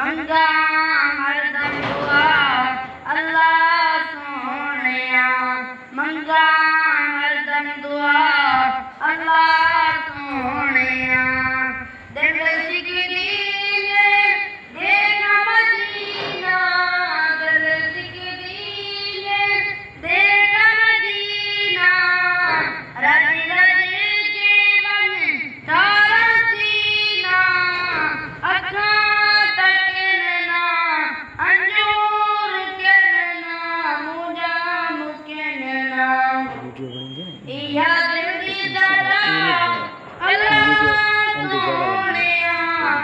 मंगा हरदम दुआ अल्लाह सोहणिया मंगा हरदम दुआ अल्लाह सोहणिया दिल सिकदी देखा मदीना दिल सिकदी देखा मदीना रज रज के मन तारा सीना अखां तकना अंजूर कहना मुझा मुकना या दिल दी दादा अल्लाह सोहणिया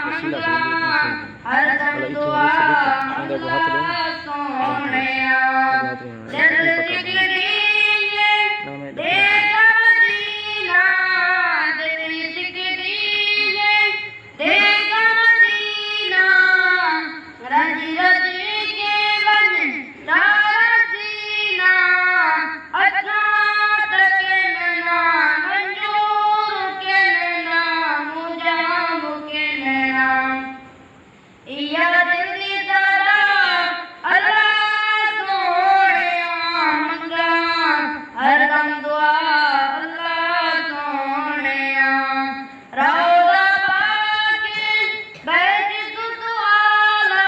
मंगा हरदम दुआ अल्लाह सोहणिया दिल सिकदी देखा मदीना दिल सिकदी देखा मदीना रज रज के मन तारा सीना अखां तकना मंजूर कहना मुझा मुकना या दिल दी दादा अल्लाह सोहणिया मंगा हरदम दुआ अल्लाह सोहणिया रौज़ा पाक बैठ दुआला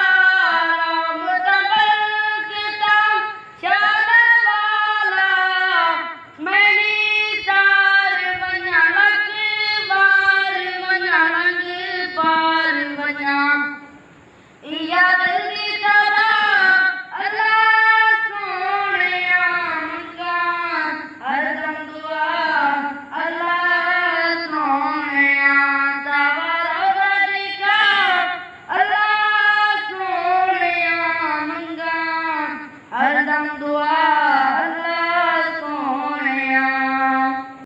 राम तबरकता शान वाला मैनी सार वञा लख बार वञा रंग पार वञा या दिल दी दादा अल्लाह सोहणिया मंगा हरदम दुआ अल्लाह सोहणिया सावा रौज़ा दिखा अल्लाह सोहणिया मंगा हरदम दुआ